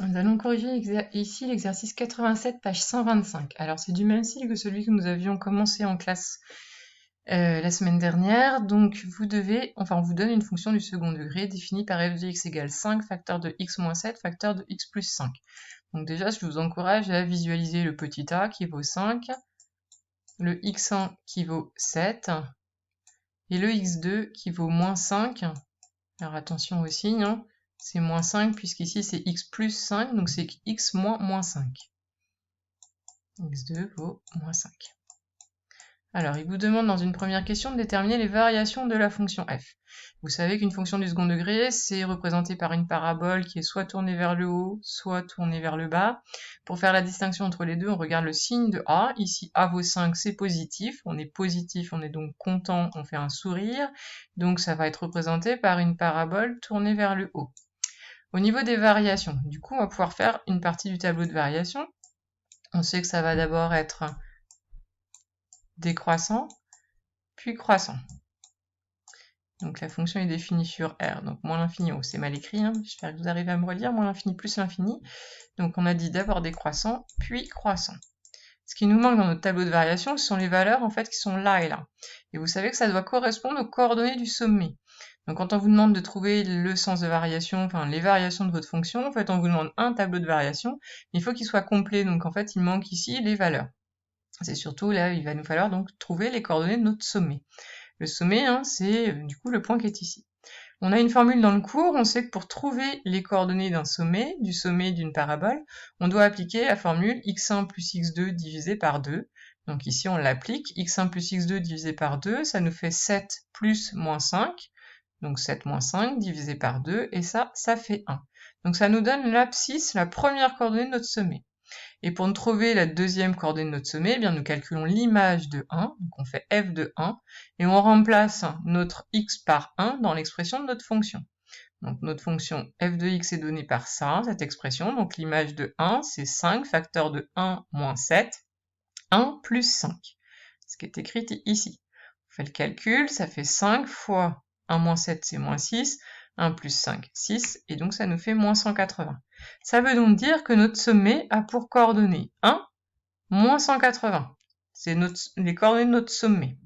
Nous allons corriger ici l'exercice 87, page 125. Alors, c'est du même style que celui que nous avions commencé en classe la semaine dernière. Donc, on vous donne une fonction du second degré définie par f de x égale 5, facteur de x moins 7, facteur de x plus 5. Donc déjà, je vous encourage à visualiser le petit a qui vaut 5, le x1 qui vaut 7, et le x2 qui vaut moins 5. Alors attention au signe, hein. C'est moins 5 puisqu'ici c'est x plus 5, donc c'est x moins 5. x2 vaut moins 5. Alors, il vous demande dans une première question de déterminer les variations de la fonction f. Vous savez qu'une fonction du second degré, c'est représenté par une parabole qui est soit tournée vers le haut, soit tournée vers le bas. Pour faire la distinction entre les deux, on regarde le signe de a. Ici, a vaut 5, c'est positif. On est positif, on est donc content, on fait un sourire. Donc, ça va être représenté par une parabole tournée vers le haut. Au niveau des variations, du coup, on va pouvoir faire une partie du tableau de variation. On sait que ça va d'abord être décroissant, puis croissant. Donc la fonction est définie sur R, donc moins l'infini, oh c'est mal écrit, hein. J'espère que vous arrivez à me relire, moins l'infini plus l'infini. Donc on a dit d'abord décroissant, puis croissant. Ce qui nous manque dans notre tableau de variation, ce sont les valeurs en fait qui sont là et là. Et vous savez que ça doit correspondre aux coordonnées du sommet. Donc quand on vous demande de trouver le sens de variation, enfin les variations de votre fonction, en fait on vous demande un tableau de variation, mais il faut qu'il soit complet, donc en fait il manque ici les valeurs. C'est surtout là, il va nous falloir donc trouver les coordonnées de notre sommet. Le sommet, hein, c'est du coup le point qui est ici. On a une formule dans le cours, on sait que pour trouver les coordonnées d'un sommet, du sommet d'une parabole, on doit appliquer la formule x1 plus x2 divisé par 2. Donc ici on l'applique, x1 plus x2 divisé par 2, ça nous fait 7 plus moins 5, donc 7 moins 5 divisé par 2, et ça fait 1. Donc ça nous donne l'abscisse, la première coordonnée de notre sommet. Et pour nous trouver la deuxième coordonnée de notre sommet, eh bien nous calculons l'image de 1, donc on fait f de 1, et on remplace notre x par 1 dans l'expression de notre fonction. Donc notre fonction f de x est donnée par ça, cette expression, donc l'image de 1, c'est 5, facteur de 1 moins 7, 1 plus 5, ce qui est écrit ici. On fait le calcul, ça fait 5 fois 1 moins 7, c'est moins 6, 1 plus 5, 6, et donc ça nous fait moins 180. Ça veut donc dire que notre sommet a pour coordonnées 1, moins 180. C'est les coordonnées de notre sommet.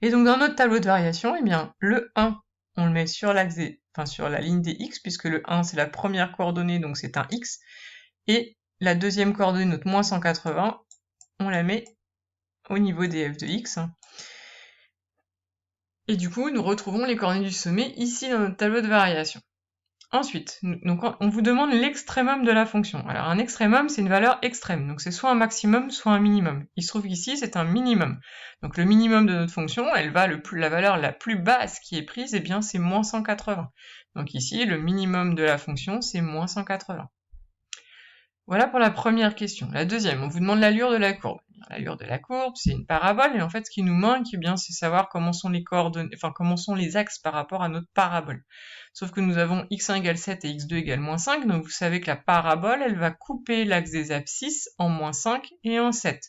Et donc dans notre tableau de variation, eh bien, le 1, on le met sur l'axe sur la ligne des x, puisque le 1 c'est la première coordonnée, donc c'est un x, et la deuxième coordonnée, notre moins 180, on la met au niveau des f de x. Et du coup, nous retrouvons les coordonnées du sommet ici dans notre tableau de variation. Ensuite, donc on vous demande l'extrémum de la fonction. Alors un extrémum, c'est une valeur extrême, donc c'est soit un maximum, soit un minimum. Il se trouve qu'ici, c'est un minimum. Donc le minimum de notre fonction, la valeur la plus basse qui est prise, eh bien c'est moins 180. Donc ici, le minimum de la fonction, c'est moins 180. Voilà pour la première question. La deuxième, on vous demande l'allure de la courbe. L'allure de la courbe, c'est une parabole, et en fait, ce qui nous manque, eh bien, c'est savoir comment sont les coordonnées, enfin, comment sont les axes par rapport à notre parabole. Sauf que nous avons x1 égale 7 et x2 égale moins 5, donc vous savez que la parabole, elle va couper l'axe des abscisses en moins 5 et en 7.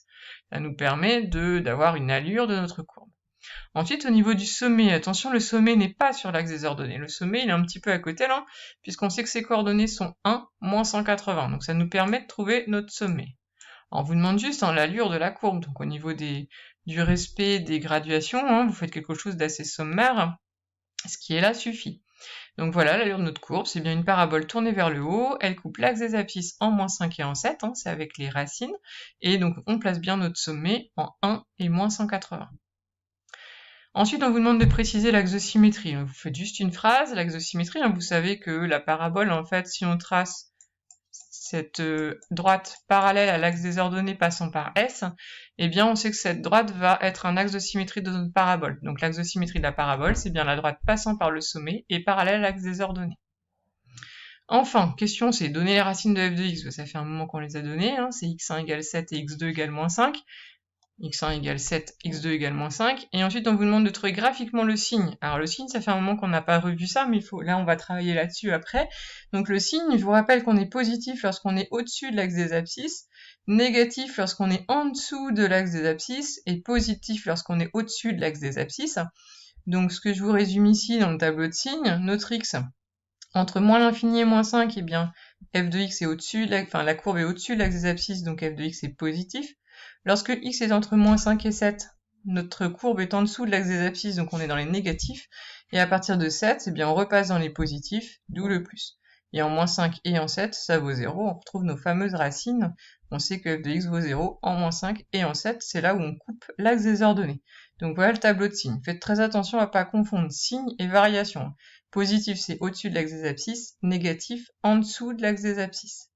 Ça nous permet d'avoir une allure de notre courbe. Ensuite, au niveau du sommet, attention, le sommet n'est pas sur l'axe des ordonnées. Le sommet, il est un petit peu à côté là, puisqu'on sait que ses coordonnées sont 1, moins 180. Donc ça nous permet de trouver notre sommet. On vous demande juste l'allure de la courbe. Donc au niveau du respect des graduations, hein, vous faites quelque chose d'assez sommaire. Ce qui est là suffit. Donc voilà, l'allure de notre courbe, c'est bien une parabole tournée vers le haut. Elle coupe l'axe des abscisses en moins 5 et en 7, hein, c'est avec les racines. Et donc on place bien notre sommet en 1 et moins 180. Ensuite, on vous demande de préciser l'axe de symétrie. Vous faites juste une phrase, l'axe de symétrie, hein, vous savez que la parabole, en fait, si on trace cette droite parallèle à l'axe des ordonnées passant par S, eh bien on sait que cette droite va être un axe de symétrie de notre parabole. Donc l'axe de symétrie de la parabole, c'est bien la droite passant par le sommet et parallèle à l'axe des ordonnées. Enfin, question, c'est donner les racines de f de x. Ça fait un moment qu'on les a données, hein, c'est x1 égale 7 et x2 égale moins 5. x1 égale 7, x2 égale moins 5, et ensuite on vous demande de trouver graphiquement le signe. Alors le signe, ça fait un moment qu'on n'a pas revu ça, mais là on va travailler là-dessus après. Donc le signe, je vous rappelle qu'on est positif lorsqu'on est au-dessus de l'axe des abscisses, négatif lorsqu'on est en dessous de l'axe des abscisses, et positif lorsqu'on est au-dessus de l'axe des abscisses. Donc ce que je vous résume ici dans le tableau de signes, notre x, entre moins l'infini et moins 5, eh bien f de x est au-dessus, la courbe est au-dessus de l'axe des abscisses, donc f de x est positif. Lorsque x est entre moins 5 et 7, notre courbe est en dessous de l'axe des abscisses, donc on est dans les négatifs. Et à partir de 7, eh bien on repasse dans les positifs, d'où le plus. Et en moins 5 et en 7, ça vaut 0. On retrouve nos fameuses racines. On sait que f de x vaut 0 en moins 5 et en 7. C'est là où on coupe l'axe des ordonnées. Donc voilà le tableau de signes. Faites très attention à ne pas confondre signe et variation. Positif, c'est au-dessus de l'axe des abscisses. Négatif, en dessous de l'axe des abscisses.